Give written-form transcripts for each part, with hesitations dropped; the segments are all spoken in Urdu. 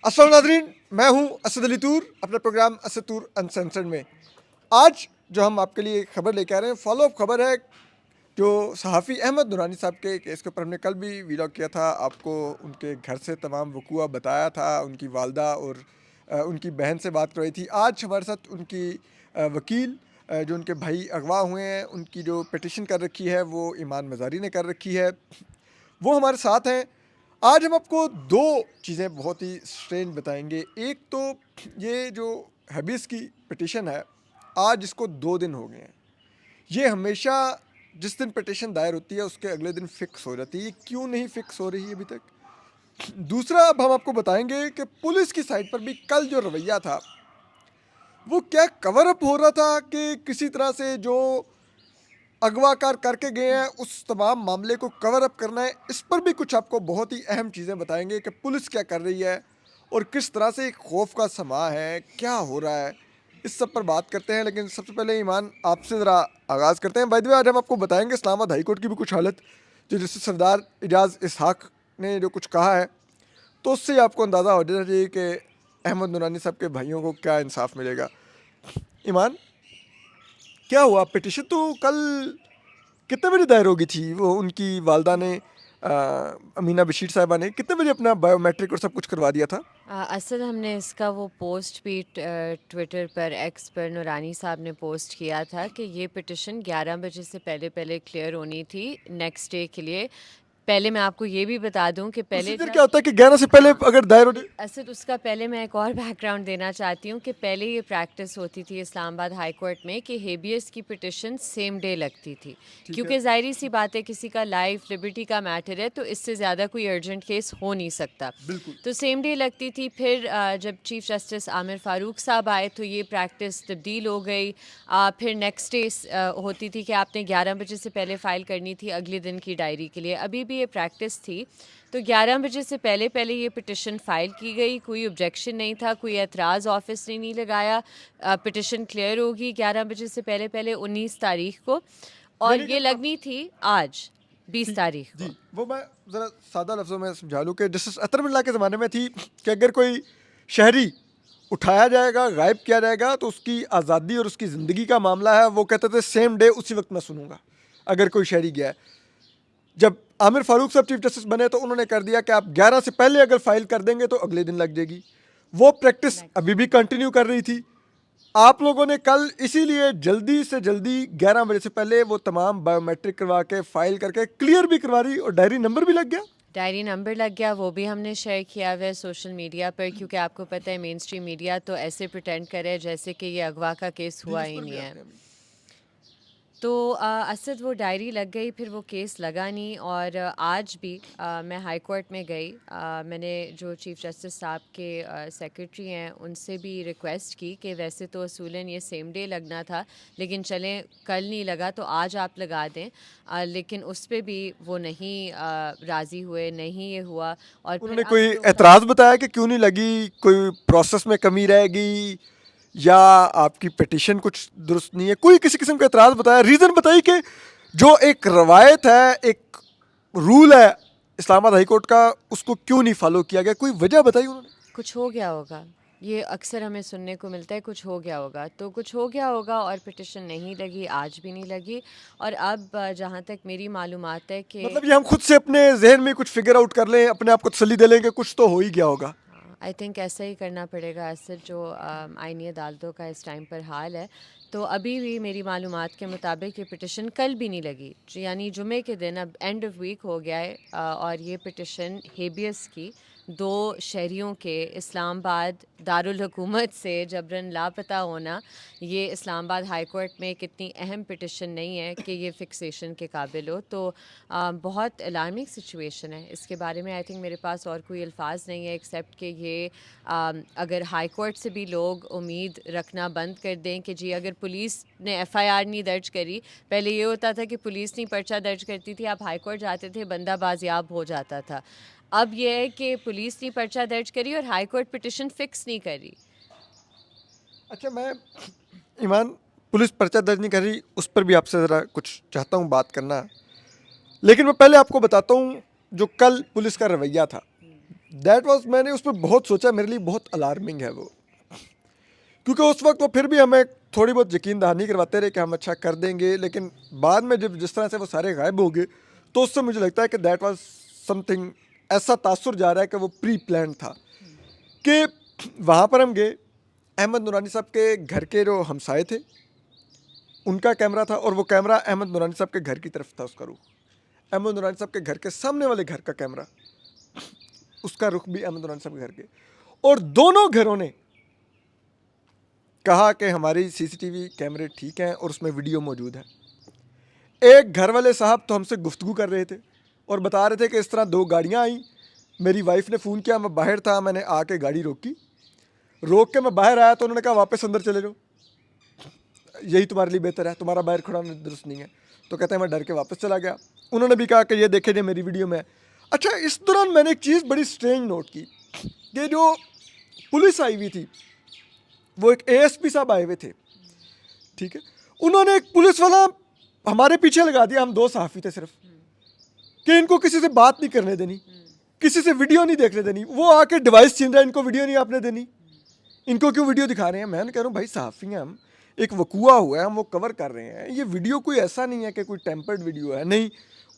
السلام ناظرین، میں ہوں اسد علی طور، اپنا پروگرام اسد طور انسنسرڈ میں. آج جو ہم آپ کے لیے خبر لے کے آ رہے ہیں، فالو اپ خبر ہے جو صحافی احمد نورانی صاحب کے کیس کے اوپر ہم نے کل بھی ویلاگ کیا تھا. آپ کو ان کے گھر سے تمام وقوع بتایا تھا، ان کی والدہ اور ان کی بہن سے بات کرائی تھی. آج ہمارے ساتھ ان کی وکیل جو ان کے بھائی اغوا ہوئے ہیں، ان کی جو پٹیشن کر رکھی ہے وہ ایمان مزاری نے کر رکھی ہے، وہ ہمارے ساتھ ہیں. آج ہم آپ کو دو چیزیں بہت ہی اسٹرینج بتائیں گے. ایک تو یہ جو ہیبیس کی پٹیشن ہے، آج اس کو 2 دن ہو گئے ہیں. یہ ہمیشہ جس دن پٹیشن دائر ہوتی ہے اس کے اگلے دن فکس ہو جاتی ہے. یہ کیوں نہیں فکس ہو رہی ہے ابھی تک؟ دوسرا اب ہم آپ کو بتائیں گے کہ پولیس کی سائڈ پر بھی کل جو رویہ تھا وہ کیا کور اپ ہو رہا تھا کہ کسی طرح سے جو اغوا کار کر کے گئے ہیں اس تمام معاملے کو کور اپ کرنا ہے. اس پر بھی کچھ آپ کو بہت ہی اہم چیزیں بتائیں گے کہ پولیس کیا کر رہی ہے اور کس طرح سے ایک خوف کا سما ہے، کیا ہو رہا ہے. اس سب پر بات کرتے ہیں، لیکن سب سے پہلے ایمان آپ سے ذرا آغاز کرتے ہیں. بائی دی وے آج ہم آپ کو بتائیں گے اسلام آباد ہائی کورٹ کی بھی کچھ حالت، جو جسٹس سردار اعجاز اسحاق نے جو کچھ کہا ہے، تو اس سے آپ کو اندازہ ہو جانا چاہیے کہ احمد نورانی صاحب کے بھائیوں کو کیا انصاف ملے گا. ایمان، کیا ہوا؟ پٹیشن تو کل کتنے بجے دائر ہوگی تھی؟ وہ ان کی والدہ نے، امینہ بشیر صاحبہ نے کتنے بجے اپنا بایو میٹرک اور سب کچھ کروا دیا تھا؟ اصل ہم نے اس کا وہ پوسٹ بھی ٹویٹر پر ایکس پر نورانی صاحب نے پوسٹ کیا تھا کہ یہ پٹیشن 11 بجے سے پہلے کلیئر ہونی تھی نیکسٹ ڈے کے لیے. پہلے میں آپ کو یہ بھی بتا دوں کہ پہلے پروسیجر کیا ہوتا ہے کہ 11 سے پہلے اگر دائر ہو جائے؟ اسد اس کا پہلے میں ایک اور بیک گراؤنڈ دینا چاہتی ہوں کہ پہلے یہ پریکٹس ہوتی تھی اسلام آباد ہائی کورٹ میں کہ ہیبیس کی پٹیشن سیم ڈے لگتی تھی، کیونکہ ظاہری سی بات ہے کسی کا لائف لبرٹی کا میٹر ہے تو اس سے زیادہ کوئی ارجنٹ کیس ہو نہیں سکتا. بالکل. تو سیم ڈے لگتی تھی. پھر جب چیف جسٹس عامر فاروق صاحب آئے تو یہ پریکٹس تبدیل ہو گئی. پھر نیکسٹ ڈے ہوتی تھی کہ آپ نے 11 بجے سے پہلے فائل کرنی تھی اگلے دن کی ڈائری کے لیے. ابھی بھی یہ پریکٹس تھی. تو 11 بجے سے پہلے یہ پٹیشن فائل کی گئی، کوئی آبجیکشن نہیں تھا، کوئی اعتراض آفس نے نہیں لگایا. پٹیشن کلیئر ہوگی 11 بجے سے پہلے 19 تاریخ کو، اور یہ لگنی تھی آج 20 تاریخ کو. جی، وہ میں ذرا سادہ لفظوں میں سمجھا لوں کہ جسٹس اطہر باللہ کے زمانے میں تھی کہ اگر کوئی شہری اٹھایا جائے گا، غائب کیا جائے گا، تو اس کی آزادی اور اس کی زندگی کا معاملہ ہے، وہ کہتے تھے سیم ڈے اسی وقت میں سنوں گا اگر کوئی شہری گیا ہے. جب عامر فاروق صاحب چیف جسٹس بنے تو انہوں نے کر دیا کہ آپ 11 سے پہلے اگر فائل کر دیں گے تو اگلے دن لگ جائے گی. وہ پریکٹس ابھی بھی کنٹینیو کر رہی تھی. آپ لوگوں نے کل اسی لیے جلدی سے جلدی 11 بجے سے پہلے وہ تمام بایو میٹرک کروا کے فائل کر کے کلیئر بھی کروا رہی، اور ڈائری نمبر بھی لگ گیا. ڈائری نمبر لگ گیا، وہ بھی ہم نے شیئر کیا ہوا ہے سوشل میڈیا پر، کیونکہ آپ کو پتہ ہے مین اسٹریم میڈیا تو ایسے پریٹینڈ کرے جیسے کہ یہ اغوا کا کیس ہوا ہی نہیں ہے. تو اسد وہ ڈائری لگ گئی، پھر وہ کیس لگا نہیں. اور آج بھی میں ہائی کورٹ میں گئی. میں نے جو چیف جسٹس صاحب کے سیکرٹری ہیں ان سے بھی ریکویسٹ کی کہ ویسے تو اصولاً یہ سیم ڈے لگنا تھا، لیکن چلیں کل نہیں لگا تو آج آپ لگا دیں. لیکن اس پہ بھی وہ نہیں راضی ہوئے، نہیں یہ ہوا. اور انہوں پھر نے اب کوئی جو اعتراض بتایا کہ کیوں نہیں لگی؟ کوئی پروسیس میں کمی رہ گئی یا آپ کی پٹیشن کچھ درست نہیں ہے؟ کوئی کسی قسم کا اعتراض بتایا؟ ریزن بتائی کہ جو ایک روایت ہے، ایک رول ہے اسلام آباد ہائی کورٹ کا، اس کو کیوں نہیں فالو کیا گیا؟ کوئی وجہ بتائی انہوں نے؟ کچھ ہو گیا ہوگا، یہ اکثر ہمیں سننے کو ملتا ہے، کچھ ہو گیا ہوگا. تو کچھ ہو گیا ہوگا اور پٹیشن نہیں لگی، آج بھی نہیں لگی. اور اب جہاں تک میری معلومات ہے کہ مطلب یہ ہم خود سے اپنے ذہن میں کچھ فگر آؤٹ کر لیں، اپنے آپ کو تسلی دے لیں کہ کچھ تو ہو ہی گیا ہوگا. آئی تھنک ایسا ہی کرنا پڑے گا ایسے جو آئینی عدالتوں کا اس ٹائم پر حال ہے. تو ابھی بھی میری معلومات کے مطابق یہ پٹیشن کل بھی نہیں لگی، یعنی جمعے کے دن اب اینڈ آف ویک ہو گیا ہے. اور یہ پٹیشن ہیبیس کی 2 شہریوں کے اسلام آباد دارالحکومت سے جبراً لاپتہ ہونا، یہ اسلام آباد ہائی کورٹ میں ایک اتنی اہم پٹیشن نہیں ہے کہ یہ فکسیشن کے قابل ہو. تو بہت الارمنگ سچویشن ہے. اس کے بارے میں آئی تھنک میرے پاس اور کوئی الفاظ نہیں ہے ایکسیپٹ کہ یہ اگر ہائی کورٹ سے بھی لوگ امید رکھنا بند کر دیں کہ جی اگر پولیس نے ایف آئی آر نہیں درج کری، پہلے یہ ہوتا تھا کہ پولیس نہیں پرچہ درج کرتی تھی، آپ ہائی کورٹ جاتے تھے بندہ بازیاب ہو جاتا تھا. اب یہ ہے کہ پولیس نے پرچہ درج کری اور ہائی کورٹ پٹیشن فکس نہیں کری. اچھا، میں ایمان، پولیس پرچہ درج نہیں کر رہی اس پر بھی آپ سے ذرا کچھ چاہتا ہوں بات کرنا، لیکن میں پہلے آپ کو بتاتا ہوں جو کل پولیس کا رویہ تھا. دیٹ واز, میں نے اس پہ بہت سوچا, میرے لیے بہت الارمنگ ہے وہ, کیونکہ اس وقت وہ پھر بھی ہمیں تھوڑی بہت یقین دہانی کرواتے رہے کہ ہم اچھا کر دیں گے, لیکن بعد میں جب جس طرح سے وہ سارے غائب ہو گئے تو اس سے مجھے لگتا ہے کہ دیٹ واز سم تھنگ, ایسا تاثر جا رہا ہے کہ وہ پری پلان تھا. کہ وہاں پر ہم گئے, احمد نورانی صاحب کے گھر کے جو ہمسائے تھے ان کا کیمرہ تھا, اور وہ کیمرہ احمد نورانی صاحب کے گھر کی طرف تھا, اس کا رخ احمد نورانی صاحب کے گھر کے سامنے والے گھر کا کیمرہ, اس کا رخ بھی احمد نورانی صاحب کے گھر کے, اور دونوں گھروں نے کہا کہ ہماری سی سی ٹی وی کیمرے ٹھیک ہیں اور اس میں ویڈیو موجود ہے. ایک گھر والے صاحب تو ہم سے گفتگو کر رہے تھے اور بتا رہے تھے کہ اس طرح 2 گاڑیاں آئیں, میری وائف نے فون کیا, میں باہر تھا, میں نے آ کے گاڑی روکی, روک کے میں باہر آیا تو انہوں نے کہا واپس اندر چلے جاؤ, یہی تمہارے لیے بہتر ہے, تمہارا باہر کھڑا درست نہیں ہے. تو کہتے ہیں میں ڈر کے واپس چلا گیا. انہوں نے بھی کہا کہ یہ دیکھیں جو میری ویڈیو میں ہے. اچھا, اس دوران میں نے ایک چیز بڑی اسٹرینج نوٹ کی کہ جو پولیس آئی ہوئی تھی, وہ ایک اے ایس پی صاحب آئے ہوئے تھے, ٹھیک ہے, انہوں نے ایک پولیس والا ہمارے پیچھے لگا دیا, ہم 2 صحافی تھے صرف, کہ ان کو کسی سے بات نہیں کرنے دینی, کسی سے ویڈیو نہیں دیکھنے دینی. وہ آ کے ڈیوائس چھین رہا ہے, ان کو ویڈیو نہیں آپ نے دینی, ان کو کیوں ویڈیو دکھا رہے ہیں. میں نے کہہ رہا ہوں بھائی صحافی ہیں ہم, ایک وقوعہ ہوا ہے, ہم وہ کور کر رہے ہیں, یہ ویڈیو کوئی ایسا نہیں ہے کہ کوئی ٹیمپرڈ ویڈیو ہے, نہیں,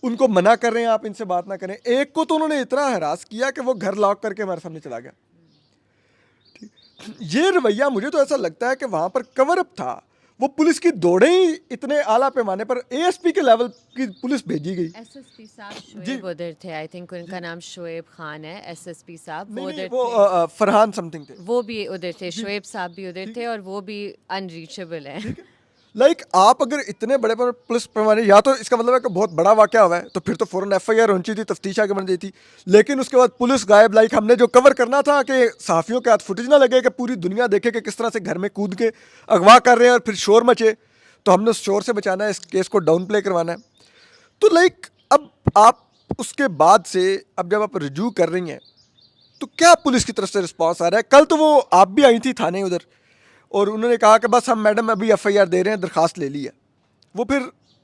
ان کو منع کر رہے ہیں آپ ان سے بات نہ کریں. ایک کو تو انہوں نے اتنا ہراس کیا کہ وہ گھر لاک کر کے ہمارے سامنے چلا گیا. یہ رویہ مجھے تو ایسا لگتا ہے کہ وہاں پر کور اپ تھا, وہ پولیس کی دوڑیں ہی اتنے اعلیٰ پیمانے پر اے ایس پی کے لیول کی پولیس بھیجی گئی. ایس ایس پی صاحب شعیب ادھر تھے, آئی تھنک ان کا نام شعیب خان ہے, ایس ایس پی صاحب وہ ادھر وہ فرحان سم تھنگ تھے, وہ بھی ادھر تھے, شعیب صاحب بھی ادھر تھے, اور وہ بھی انریچیبل ہیں. لائک آپ اگر اتنے بڑے پر پولیس پیمانے, یا تو اس کا مطلب ہے کہ بہت بڑا واقعہ ہوا ہے, تو پھر تو فوراً ایف آئی آر ہونی چاہیے تھی, تفتیش آگے بڑھ جاتی تھی, لیکن اس کے بعد پولیس غائب. لائک ہم نے جو کور کرنا تھا کہ صحافیوں کے ہاتھ فوٹیج نہ لگے, کہ پوری دنیا دیکھے کہ کس طرح سے گھر میں کود کے اغوا کر رہے ہیں اور پھر شور مچے, تو ہم نے اس شور سے بچانا ہے, اس کیس کو ڈاؤن پلے کروانا ہے. تو لائک اب آپ اس کے بعد سے اب جب آپ رجوع کر رہی ہیں تو کیا پولیس کی طرف سے رسپانس آ رہا ہے؟ کل تو وہ آپ بھی آئی تھی تھانے ادھر, اور انہوں نے کہا کہ بس ہم میڈم ابھی ایف آئی آر دے رہے ہیں, درخواست لے لی ہے. وہ پھر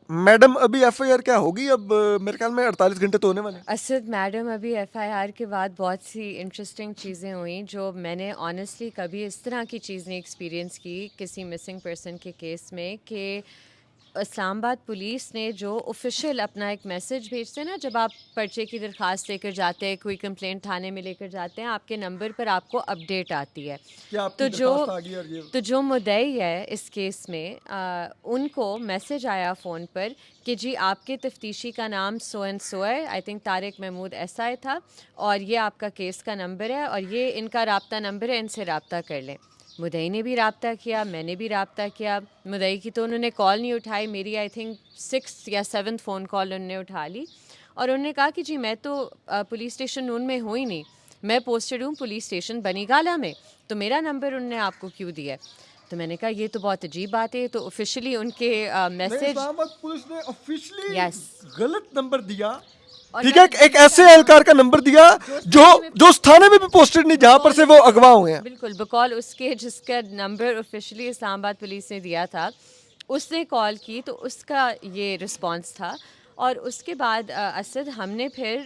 میڈم ابھی ایف آئی آر کیا ہوگی, اب میرے خیال میں 48 گھنٹے تو ہونے والے ہیں. اسد میڈم, ابھی ایف آئی آر کے بعد بہت سی انٹرسٹنگ چیزیں ہوئیں جو میں نے آنیسٹلی کبھی اس طرح کی چیز نہیں ایکسپیرینس کی کسی مسنگ پرسن کے کیس میں, کہ اسلام آباد پولیس نے جو آفیشیل اپنا ایک میسیج بھیجتے ہیں نا, جب آپ پرچے کی درخواست لے کر جاتے ہیں, کوئی کمپلینٹ تھانے میں لے کر جاتے ہیں, آپ کے نمبر پر آپ کو اپڈیٹ آتی ہے. تو جو مدعی ہے اس کیس میں, ان کو میسیج آیا فون پر کہ جی آپ کے تفتیشی کا نام سو اینڈ سو ہے, I think Tariq Mahmood S I تھا, اور یہ آپ کا کیس کا نمبر ہے, اور یہ ان کا رابطہ نمبر ہے, ان سے رابطہ کر لیں. مدعی نے بھی رابطہ کیا, میں نے بھی رابطہ کیا. مدعی کی تو انہوں نے کال نہیں اٹھائی, میری آئی تھنک 6 یا 7 فون کال انہوں نے اٹھا لی, اور انہوں نے کہا کہ جی میں تو پولیس اسٹیشن نون میں ہوں ہی نہیں, میں پوسٹڈ ہوں پولیس اسٹیشن بنی گالا میں, تو میرا نمبر انہوں نے آپ کو کیوں دیا ہے؟ تو میں نے کہا یہ تو بہت عجیب بات ہے, تو آفیشلی ان کے میسیج, اسلام آباد پولیس نے آفیشلی Yes. غلط نمبر دیا, اور ٹھیک ہے, ایک ایسے اہلکار کا نمبر دیا جو اس تھانے میں بھی پوسٹڈ نہیں جہاں پر سے وہ اغوا ہوئے ہیں. بالکل بقول اس کے جس کا نمبر آفیشلی اسلام آباد پولیس نے دیا تھا, اس نے کال کی, تو اس کا یہ رسپانس تھا. اور اس کے بعد اسد ہم نے پھر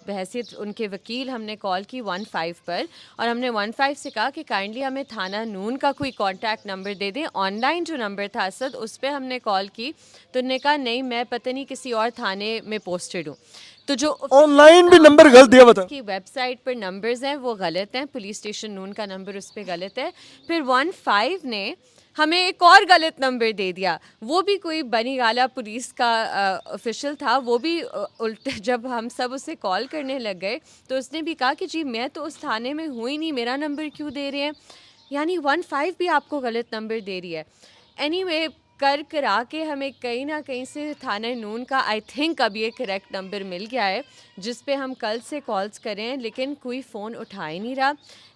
بحیثیت ان کے وکیل ہم نے کال کی 15 پر, اور ہم نے 15 سے کہا کہ کائنڈلی ہمیں تھانہ نون کا کوئی کانٹیکٹ نمبر دے دیں. آن لائن جو نمبر تھا اسد, اس پہ ہم نے کال کی, تو انہوں نے کہا نہیں میں پتہ نہیں کسی اور تھانے میں پوسٹڈ ہوں. تو جو آن لائن بھی نمبر غلط دیا ہوا تھا, کی ویب سائٹ پر نمبرز ہیں وہ غلط ہیں, پولیس اسٹیشن نون کا نمبر اس پہ غلط ہے. پھر 15 نے ہمیں ایک اور غلط نمبر دے دیا, وہ بھی کوئی بنی گالا پولیس کا آفیشیل تھا. وہ بھی الٹ جب ہم سب اسے کال کرنے لگ گئے تو اس نے بھی کہا کہ جی میں تو اس تھانے میں ہوں ہی نہیں, میرا نمبر کیوں دے رہے ہیں, یعنی 15 بھی آپ کو غلط نمبر دے رہی ہے. اینی وے کرا کے ہمیں کہیں نہ کہیں سے تھانہ نون کا آئی تھنک ابھی ایک کریکٹ نمبر مل گیا ہے, جس پہ ہم کل سے کالز کریں, لیکن کوئی فون اٹھا ہی نہیں رہا.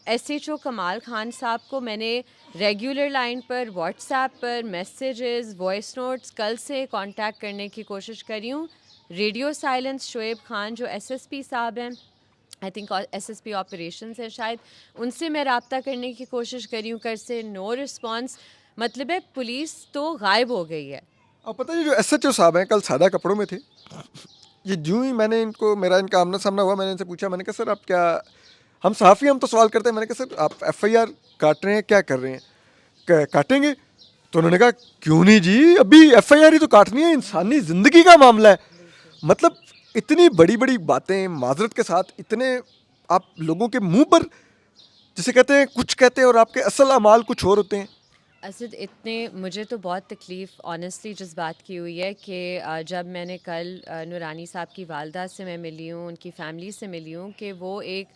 ایس ایچ او کمال خان صاحب کو میں نے ریگولر لائن پر, واٹس ایپ پر, میسیجز, وائس نوٹس کل سے کانٹیکٹ کرنے کی کوشش کری ہوں. ریڈیو سائلنس شعیب خان جو ایس ایس پی صاحب ہیں, I think S S P operations ہے شاید, ان سے میں رابطہ کرنے کی کوشش کری ہوں, کر سے نو رسپانس. مطلب ہے پولیس تو غائب ہو گئی ہے. اب پتہ ہے جو ایس ایچ او صاحب ہیں کل سادہ کپڑوں میں تھے, یہ جو ہی میں نے ان کا آمنا سامنا ہوا, میں نے ان سے پوچھا, میں نے کہا سر آپ کیا ہم صحافی ہم تو سوال کرتے ہیں. میں نے کہا سر آپ ایف آئی آر کاٹ رہے ہیں, کیا کر رہے ہیں, کاٹیں گے؟ تو انہوں نے کہا کیوں نہیں جی, ابھی ایف آئی آر ہی تو کاٹنی ہے, انسانی زندگی کا معاملہ ہے. مطلب اتنی بڑی بڑی باتیں معذرت کے ساتھ, اتنے آپ لوگوں کے منہ پر جسے کہتے ہیں کچھ کہتے ہیں اور آپ کے اصل اعمال کچھ اور ہوتے ہیں. اسد اتنے مجھے تو بہت تکلیف آنیسٹلی جس بات کی ہوئی ہے کہ جب میں نے کل نورانی صاحب کی والدہ سے میں ملی ہوں, ان کی فیملی سے ملی ہوں, کہ وہ ایک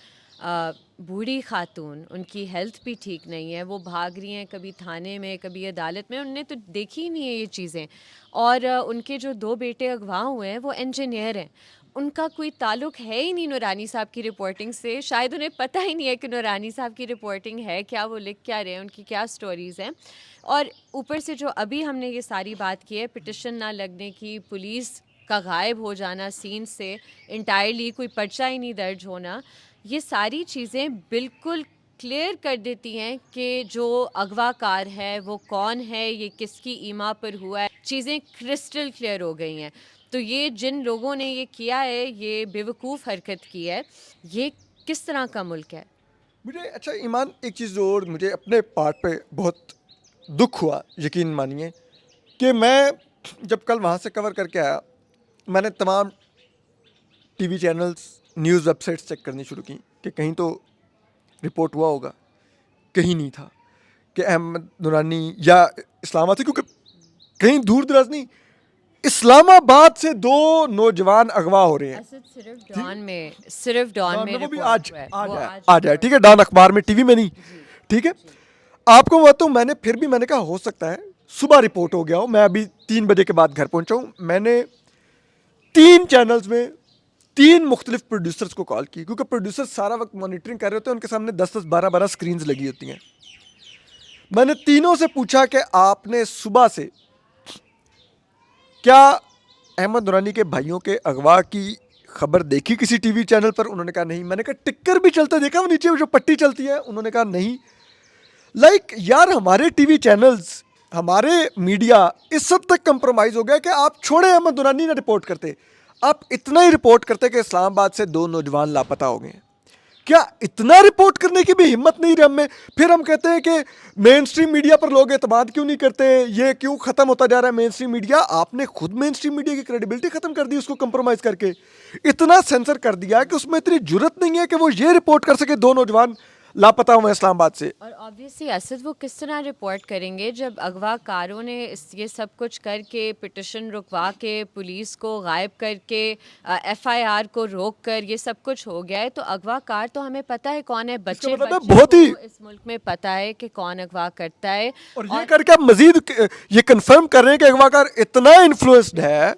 بوڑھی خاتون, ان کی ہیلتھ بھی ٹھیک نہیں ہے, وہ بھاگ رہی ہیں کبھی تھانے میں کبھی عدالت میں, ان نے تو دیکھی ہی نہیں ہے یہ چیزیں. اور ان کے جو 2 بیٹے اغوا ہوئے ہیں وہ انجینئر ہیں, ان کا کوئی تعلق ہے ہی نہیں نورانی صاحب کی رپورٹنگ سے. شاید انہیں پتہ ہی نہیں ہے کہ نورانی صاحب کی رپورٹنگ ہے کیا, وہ لکھ کیا رہے ہیں, ان کی کیا سٹوریز ہیں. اور اوپر سے جو ابھی ہم نے یہ ساری بات کی ہے, پٹیشن نہ لگنے کی, پولیس کا غائب ہو جانا سین سے انٹائرلی, کوئی پرچہ ہی نہیں درج ہونا, یہ ساری چیزیں بالکل کلیئر کر دیتی ہیں کہ جو اغوا کار ہے وہ کون ہے, یہ کس کی ایما پر ہوا ہے. چیزیں کرسٹل کلیئر ہو گئی ہیں. تو یہ جن لوگوں نے یہ کیا ہے, یہ بیوقوف حرکت کی ہے, یہ کس طرح کا ملک ہے؟ مجھے اچھا ایمان ایک چیز اور مجھے اپنے پارٹ پہ بہت دکھ ہوا, یقین مانیے, کہ میں جب کل وہاں سے کور کر کے آیا, میں نے تمام T V channels, news web sites check کرنی شروع کی کہ کہیں تو رپورٹ ہوا ہوگا. کہیں نہیں تھا کہ احمد نورانی یا اسلام آباد سے, کیونکہ کہیں دور دراز نہیں, اسلام آباد سے 2 نوجوان اغوا ہو رہے ہیں. صرف ڈان میں وہ بھی رپورٹ آج ہوا ہے, آ جائے, ٹھیک ہے, ڈان اخبار میں, ٹی وی میں نہیں, ٹھیک ہے. آپ کو بتاؤں, میں نے پھر بھی میں نے کہا ہو سکتا ہے صبح رپورٹ ہو گیا ہو, میں ابھی 3 بجے کے بعد گھر پہنچا ہوں. میں نے 3 چینلز میں 3 مختلف پروڈیوسرز کو کال کی, کیونکہ پروڈیوسر سارا وقت مانیٹرنگ کر رہے ہوتے ہیں, ان کے سامنے 10 12 12 اسکرینز لگی ہوتی ہیں. میں نے تینوں سے پوچھا کہ آپ نے صبح سے کیا احمد نورانی کے بھائیوں کے اغوا کی خبر دیکھی کسی ٹی وی چینل پر؟ انہوں نے کہا نہیں. میں نے کہا ٹکر بھی چلتا دیکھا وہ نیچے جو پٹی چلتی ہے؟ انہوں نے کہا نہیں. یار ہمارے ٹی وی چینلز, ہمارے میڈیا اس حد تک کمپرومائز ہو گیا کہ آپ چھوڑے احمد نورانی نہ رپورٹ کرتے, آپ اتنا ہی رپورٹ کرتے کہ اسلام آباد سے 2 نوجوان لاپتہ ہو گئے ہیں. کیا اتنا رپورٹ کرنے کی بھی ہمت نہیں رہی ہم میں؟ پھر ہم کہتے ہیں کہ مین اسٹریم میڈیا پر لوگ اعتماد کیوں نہیں کرتے, یہ کیوں ختم ہوتا جا رہا ہے مین اسٹریم میڈیا؟ آپ نے خود مین اسٹریم میڈیا کی کریڈیبلٹی ختم کر دی, اس کو کمپرومائز کر کے اتنا سینسر کر دیا کہ اس میں اتنی جرت نہیں ہے کہ وہ یہ رپورٹ کر سکے 2 نوجوان لاپتہ ہوئے اسلام آباد سے. اور آبویسلی اسد وہ کس طرح رپورٹ کریں گے جب اغوا کاروں نے یہ سب کچھ کر کے, پٹیشن رکوا کے, پولیس کو غائب کر کے, ایف آئی آر کو روک کر یہ سب کچھ ہو گیا ہے. تو اغوا کار تو ہمیں پتہ ہے کون ہے, بچے بہت ہی کو اس ملک میں پتہ ہے کہ کون اغوا کرتا ہے. اور یہ کر کے آپ مزید یہ کنفرم کر رہے ہیں کہ اغوا کار اتنا انفلوئنسڈ ہے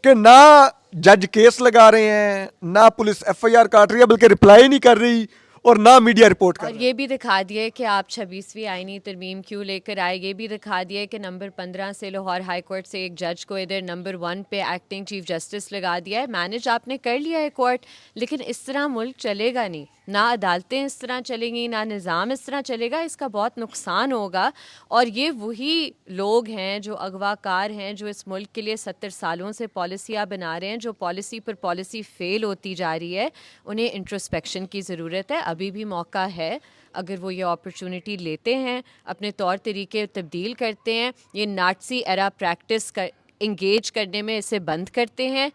کہ نہ جج کیس لگا رہے ہیں, نہ پولیس ایف آئی آر کاٹ رہی ہے, بلکہ رپلائی نہیں کر رہی, اور نہ میڈیا رپورٹ کر اور رہا ہے. یہ بھی دکھا دیے کہ آپ 26ویں آئینی ترمیم کیوں لے کر آئے. یہ بھی دکھا دیے کہ نمبر 15 سے لاہور ہائی کورٹ سے ایک جج کو ادھر نمبر 1 پہ ایکٹنگ چیف جسٹس لگا دیا ہے. مینج آپ نے کر لیا ہے کورٹ, لیکن اس طرح ملک چلے گا نہیں. نہ عدالتیں اس طرح چلیں گی, نہ نظام اس طرح چلے گا. اس کا بہت نقصان ہوگا. اور یہ وہی لوگ ہیں جو اغوا کار ہیں, جو اس ملک کے لیے 70 سالوں سے پالیسیاں بنا رہے ہیں, جو پالیسی پر پالیسی فیل ہوتی جا رہی ہے. انہیں انٹروسپیکشن کی ضرورت ہے. ابھی بھی موقع ہے, اگر وہ یہ اپرچونٹی لیتے ہیں, اپنے طور طریقے تبدیل کرتے ہیں, یہ ناٹسی ایرا پریکٹس انگیج کرنے میں اسے بند کرتے ہیں,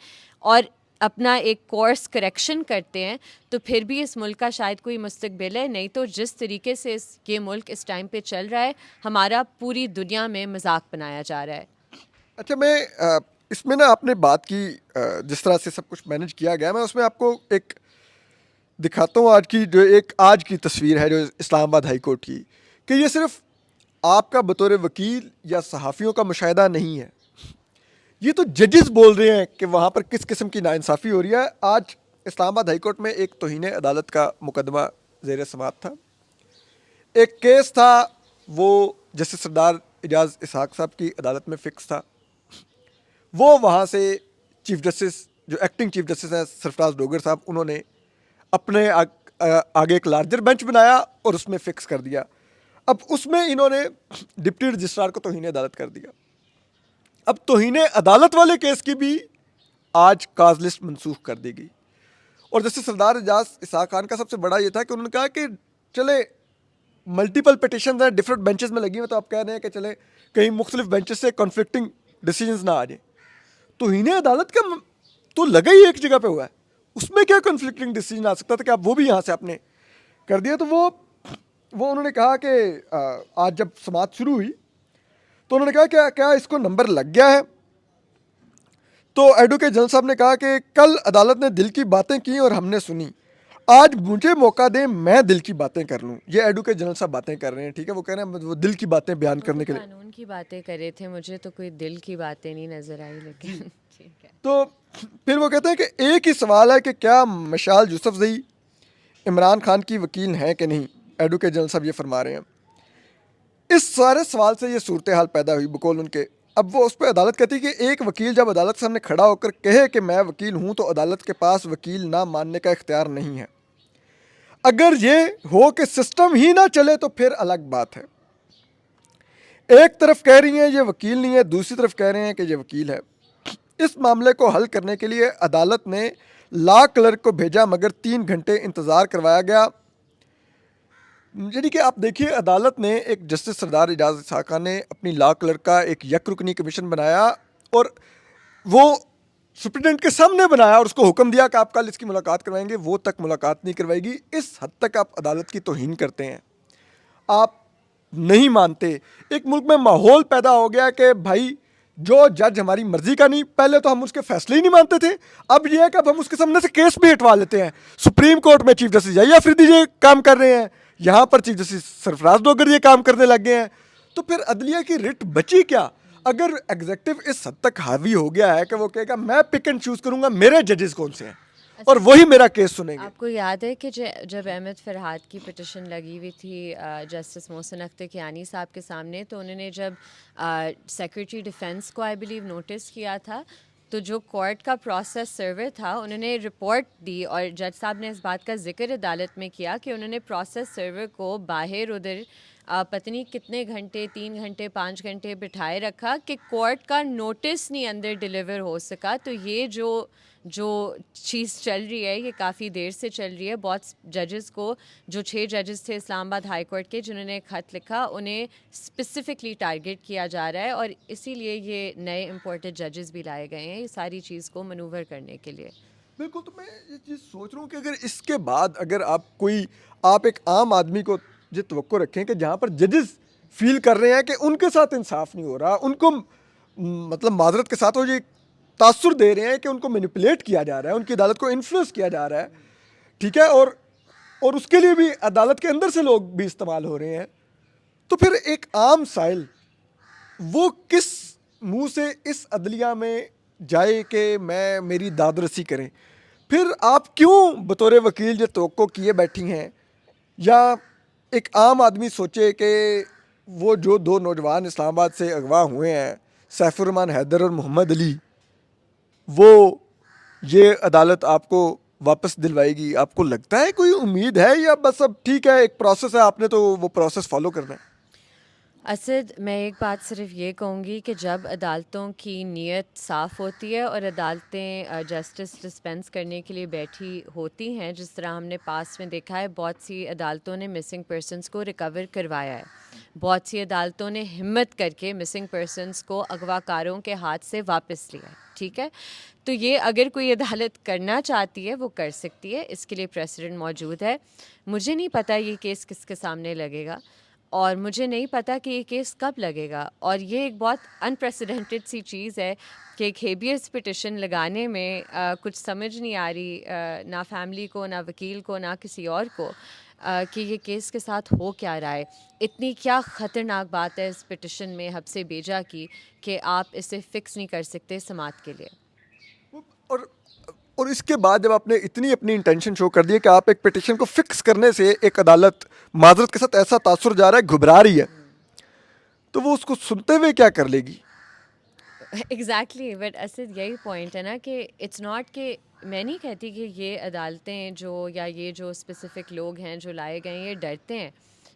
اور اپنا ایک کورس کریکشن کرتے ہیں, تو پھر بھی اس ملک کا شاید کوئی مستقبل ہے. نہیں تو جس طریقے سے یہ ملک اس ٹائم پہ چل رہا ہے, ہمارا پوری دنیا میں مذاق بنایا جا رہا ہے. اچھا, میں اس میں نا آپ نے بات کی جس طرح سے سب کچھ مینج کیا گیا, میں اس میں آپ کو ایک دکھاتا ہوں آج کی تصویر ہے جو اسلام آباد ہائی کورٹ کی, کہ یہ صرف آپ کا بطور وکیل یا صحافیوں کا مشاہدہ نہیں ہے, یہ تو ججز بول رہے ہیں کہ وہاں پر کس قسم کی ناانصافی ہو رہی ہے. آج اسلام آباد ہائی کورٹ میں ایک توہین عدالت کا مقدمہ زیر سماعت تھا. ایک کیس تھا, وہ جسٹس سردار اعجاز اسحاق صاحب کی عدالت میں فکس تھا. وہ وہاں سے چیف جسٹس جو ایکٹنگ چیف جسٹس ہیں سرفراز ڈوگر صاحب, انہوں نے اپنے آگے ایک لارجر بینچ بنایا اور اس میں فکس کر دیا. اب اس میں انہوں نے ڈپٹی رجسٹرار کو توہین عدالت کر دیا. اب توہین عدالت والے کیس کی بھی آج کاز لسٹ منسوخ کر دی گئی. اور جسٹس سردار اعجاز اسحاق خان کا سب سے بڑا یہ تھا کہ انہوں نے کہا کہ چلے ملٹیپل پٹیشنز ہیں ڈفرینٹ بینچز میں لگی ہوئی، تو آپ کہہ رہے ہیں کہ چلے کہیں مختلف بینچز سے کنفلکٹنگ ڈیسیجنز نہ آ جائیں. توہین عدالت کا تو لگا ہی ایک جگہ پہ ہوا ہے، اس میں کیا کنفلکٹنگ ڈیسیجن آ سکتا تھا کہ آپ وہ بھی یہاں سے آپ نے کر دیا. تو وہ انہوں نے کہا کہ آج جب سماعت شروع ہوئی تو انہوں نے کہا کہ کیا اس کو نمبر لگ گیا ہے. تو ایڈوکیٹ جنرل صاحب نے کہا کہ کل عدالت نے دل کی باتیں کی اور ہم نے سنی، آج مجھے موقع دیں میں دل کی باتیں کر لوں. یہ ایڈوکیٹ جنرل صاحب باتیں کر رہے ہیں، ٹھیک ہے، وہ کہہ رہے ہیں وہ دل کی باتیں بیان وہ تو کرنے کے لیے. قانون کی باتیں کر رہے تھے، مجھے تو کوئی دل کی باتیں نہیں نظر آئی، لیکن ٹھیک ہے. تو پھر وہ کہتے ہیں کہ ایک ہی سوال ہے کہ کیا مشال یوسفزئی عمران خان کی وکیل ہیں کہ نہیں. ایڈوکیٹ جنرل صاحب یہ فرما رہے ہیں. اس سارے سوال سے یہ صورتحال پیدا ہوئی بقول ان کے. اب وہ اس پہ عدالت کہتی ہے کہ ایک وکیل جب عدالت کے سامنے کھڑا ہو کر کہے کہ میں وکیل ہوں تو عدالت کے پاس وکیل نہ ماننے کا اختیار نہیں ہے. اگر یہ ہو کہ سسٹم ہی نہ چلے تو پھر الگ بات ہے. ایک طرف کہہ رہی ہیں یہ وکیل نہیں ہے، دوسری طرف کہہ رہے ہیں کہ یہ وکیل ہے. اس معاملے کو حل کرنے کے لیے عدالت نے لا کلرک کو بھیجا، مگر 3 گھنٹے انتظار کروایا گیا. یعنی کہ آپ دیکھیے عدالت نے ایک جسٹس سردار اعجاز اسحاق خان نے اپنی لا کلرک کا ایک یک رکنی کمیشن بنایا اور وہ سپرنٹینڈنٹ کے سامنے بنایا اور اس کو حکم دیا کہ آپ کل اس کی ملاقات کروائیں گے، وہ تک ملاقات نہیں کروائی گی. اس حد تک آپ عدالت کی توہین کرتے ہیں، آپ نہیں مانتے. ایک ملک میں ماحول پیدا ہو گیا کہ بھائی جو جج ہماری مرضی کا نہیں، پہلے تو ہم اس کے فیصلے ہی نہیں مانتے تھے، اب یہ ہے کہ اب ہم اس کے سامنے سے کیس بھی ہٹوا لیتے ہیں. سپریم کورٹ میں چیف جسٹس یحییٰ افریدی یہ کام کر رہے ہیں، یہاں پر چیف جسٹس سرفراز ڈوگر یہ کام کرنے لگ گئے ہیں. تو پھر عدلیہ کی رٹ بچی کیا اگر ایگزیکٹو اس حد تک حاوی ہو گیا ہے کہ وہ کہے گا میں پک اینڈ چوز کروں گا میرے ججز کون سے ہیں اور وہی میرا کیس سنیں گے. آپ کو یاد ہے کہ جب احمد فرحات کی پٹیشن لگی ہوئی تھی جسٹس محسن اختر کیانی صاحب کے سامنے، تو انہوں نے جب سیکریٹری ڈیفینس کو آئی بلیو نوٹس کیا تھا، تو جو کورٹ کا پروسیس سرور تھا انہوں نے رپورٹ دی، اور جج صاحب نے اس بات کا ذکر عدالت میں کیا کہ انہوں نے پروسیس سرور کو باہر ادھر پتہ نہیں کتنے گھنٹے 3 گھنٹے 5 گھنٹے بٹھائے رکھا کہ کورٹ کا نوٹس نہیں اندر ڈیلیور ہو سکا. تو یہ جو چیز چل رہی ہے یہ کافی دیر سے چل رہی ہے. بہت ججز کو، جو 6 ججز تھے اسلام آباد ہائی کورٹ کے جنہوں نے خط لکھا، انہیں اسپیسیفکلی ٹارگیٹ کیا جا رہا ہے، اور اسی لیے یہ نئے امپورٹڈ ججز بھی لائے گئے ہیں یہ ساری چیز کو منوور کرنے کے لیے. بالکل. تو میں یہ چیز سوچ رہا ہوں کہ اگر اس کے بعد اگر آپ ایک عام آدمی کو یہ توقع رکھیں کہ جہاں پر ججز فیل کر رہے ہیں کہ ان کے ساتھ انصاف نہیں ہو رہا، ان کو مطلب معذرت کے ساتھ وہ یہ تاثر دے رہے ہیں کہ ان کو مینیپولیٹ کیا جا رہا ہے، ان کی عدالت کو انفلوئنس کیا جا رہا ہے، ٹھیک ہے، اور اس کے لیے بھی عدالت کے اندر سے لوگ بھی استعمال ہو رہے ہیں، تو پھر ایک عام سائل وہ کس منہ سے اس عدلیہ میں جائے کہ میری داد رسی کریں؟ پھر آپ کیوں بطور وکیل یہ توقع کیے بیٹھی ہیں؟ یا ایک عام آدمی سوچے کہ وہ جو 2 نوجوان اسلام آباد سے اغوا ہوئے ہیں، سیف الرحمان حیدر اور محمد علی، وہ یہ عدالت آپ کو واپس دلوائے گی؟ آپ کو لگتا ہے کوئی امید ہے یا بس اب ٹھیک ہے ایک پروسیس ہے، آپ نے تو وہ پروسیس فالو کرنا ہے؟ اسد، میں ایک بات صرف یہ کہوں گی کہ جب عدالتوں کی نیت صاف ہوتی ہے اور عدالتیں جسٹس ڈسپینس کرنے کے لیے بیٹھی ہوتی ہیں، جس طرح ہم نے پاس میں دیکھا ہے بہت سی عدالتوں نے مسنگ پرسنس کو ریکور کروایا ہے، بہت سی عدالتوں نے ہمت کر کے مسنگ پرسنس کو اغوا کاروں کے ہاتھ سے واپس لیا ہے، ٹھیک ہے. تو یہ اگر کوئی عدالت کرنا چاہتی ہے وہ کر سکتی ہے، اس کے لیے پریسیڈنٹ موجود ہے. مجھے نہیں پتہ یہ کیس کس کے سامنے لگے گا، اور مجھے نہیں پتہ کہ یہ کیس کب لگے گا، اور یہ ایک بہت انپریسیڈنٹڈ سی چیز ہے کہ ایک ہیبیس پٹیشن لگانے میں کچھ سمجھ نہیں آ رہی نہ فیملی کو، نہ وکیل کو، نہ کسی اور کو کہ یہ کیس کے ساتھ ہو کیا رہا ہے. اتنی کیا خطرناک بات ہے اس پٹیشن میں حبس بیجا کی کہ آپ اسے فکس نہیں کر سکتے سماعت کے لیے. اور اس کے بعد جب آپ نے اتنی اپنی انٹینشن شو کر دی کہ آپ ایک پٹیشن کو فکس کرنے سے ایک عدالت معذرت کے ساتھ ایسا تاثر جا رہا ہے، گھبرا رہی ہے، تو وہ اس کو سنتے ہوئے کیا کر لے گی؟ ایگزیکٹلی. بٹ اسد یہی پوائنٹ ہے نا کہ اٹس ناٹ کہ میں نہیں کہتی کہ یہ عدالتیں یا یہ جو اسپیسیفک لوگ ہیں جو لائے گئے ہیں یہ ڈرتے ہیں،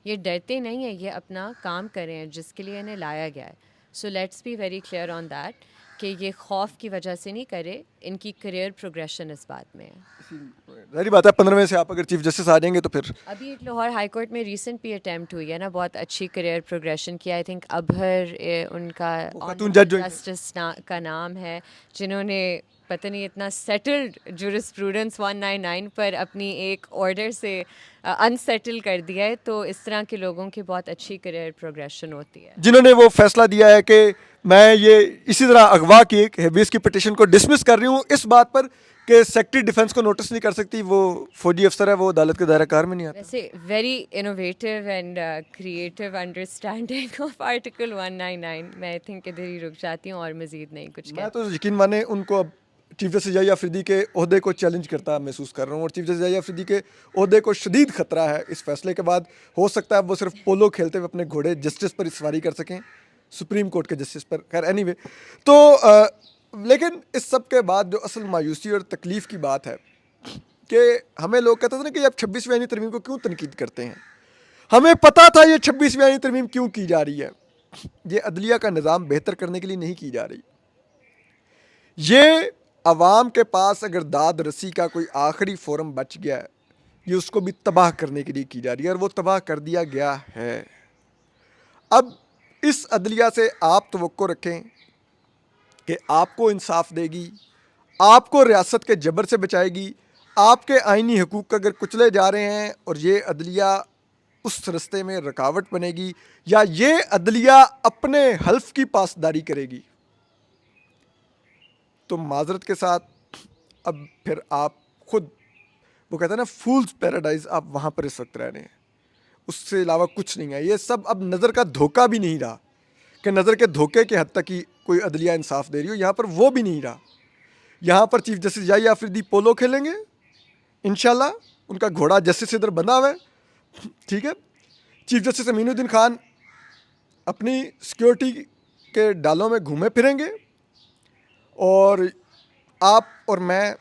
یہ ڈرتے نہیں ہیں، یہ اپنا کام کریں ہیں جس کے لیے انہیں لایا گیا ہے. So let's be very clear on that کہ کہ یہ خوف کی وجہ سے نہیں کرے, ان کی کریئر پروگریشن اس بات میں ہے. ظاہری بات ہے 15ویں سے آپ اگر چیف جسٹس آ جائیں گے تو پھر ابھی ایک لاہور ہائی کورٹ میں ریسنٹ بھی اٹیمپٹ ہوئی ہے نا, بہت اچھی کریئر پروگریشن کی. آئی تھنک ابہر ان کا خاتون جج ہوئی ہیں. جسٹس کا نام ہے, جنہوں نے پتہ نہیں اتنا سیٹلڈ جورسپروڈنس 199 پر اپنی ایک آرڈر سے انسیٹل کر دیا ہے. تو اس طرح کے لوگوں کی بہت اچھی کریئر پروگریشن ہوتی ہے. جنہوں نے وہ فیصلہ دیا ہے کہ میں یہ اسی طرح اغوا کی ایک ہیبیس کی پٹیشن کو ڈسمس کر رہی ہوں اس بات پر کہ سیکٹری ڈیفنس کو نوٹس نہیں کر سکتی, وہ فوجی افسر ہے, وہ عدالت کے دائرہ کار میں نہیں آتا. ویسے very innovative and creative understanding of article 199. میں آئی تھنک ادھر ہی رک جاتی ہوں اور مزید نہیں کچھ میں تو یقین مانے ان کو اب چیف جسٹس یحییٰ آفریدی کے عہدے کو چیلنج کرتا محسوس کر رہا ہوں, اور چیف جسٹس یحییٰ آفریدی کے عہدے کو شدید خطرہ ہے اس فیصلے کے بعد. ہو سکتا ہے وہ صرف پولو کھیلتے ہوئے اپنے گھوڑے جسٹس پر سواری کر سکیں, سپریم کورٹ کے جسٹس پر. خیر اینی وے, تو لیکن اس سب کے بعد جو اصل مایوسی اور تکلیف کی بات ہے کہ ہمیں لوگ کہتے تھے نا کہ اب 26ویں آئینی ترمیم کو کیوں تنقید کرتے ہیں. ہمیں پتہ تھا یہ 26ویں آئینی ترمیم کیوں کی جا رہی ہے. یہ عدلیہ کا نظام بہتر کرنے کے لیے نہیں کی جا رہی. یہ عوام کے پاس اگر داد رسی کا کوئی آخری فورم بچ گیا ہے, یہ اس کو بھی تباہ کرنے کے لیے کی جا رہی ہے, اور وہ تباہ کر دیا گیا ہے. اب اس عدلیہ سے آپ توقع رکھیں کہ آپ کو انصاف دے گی, آپ کو ریاست کے جبر سے بچائے گی, آپ کے آئینی حقوق اگر کچلے جا رہے ہیں اور یہ عدلیہ اس رستے میں رکاوٹ بنے گی, یا یہ عدلیہ اپنے حلف کی پاسداری کرے گی, تو معذرت کے ساتھ اب پھر آپ خود, وہ کہتے ہیں نا فولز پیراڈائز, آپ وہاں پر اس وقت رہ رہے ہیں. اس سے علاوہ کچھ نہیں ہے. یہ سب اب نظر کا دھوکہ بھی نہیں رہا کہ نظر کے دھوکے کے حد تک ہی کوئی عدلیہ انصاف دے رہی ہو. یہاں پر وہ بھی نہیں رہا. یہاں پر چیف جسٹس یحییٰ آفریدی پولو کھیلیں گے انشاءاللہ, ان کا گھوڑا جسٹس ادھر بندھا ہوا ہے, ٹھیک ہے. چیف جسٹس امین الدین خان اپنی سیکیورٹی کے ڈالوں میں گھومے پھریں گے, اور آپ اور میں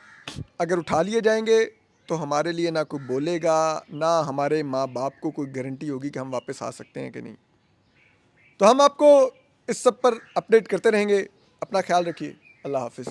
اگر اٹھا لیے جائیں گے تو ہمارے لیے نہ کوئی بولے گا, نہ ہمارے ماں باپ کو کوئی گارنٹی ہوگی کہ ہم واپس آ سکتے ہیں کہ نہیں. تو ہم آپ کو اس سب پر اپڈیٹ کرتے رہیں گے. اپنا خیال رکھیے. اللہ حافظ.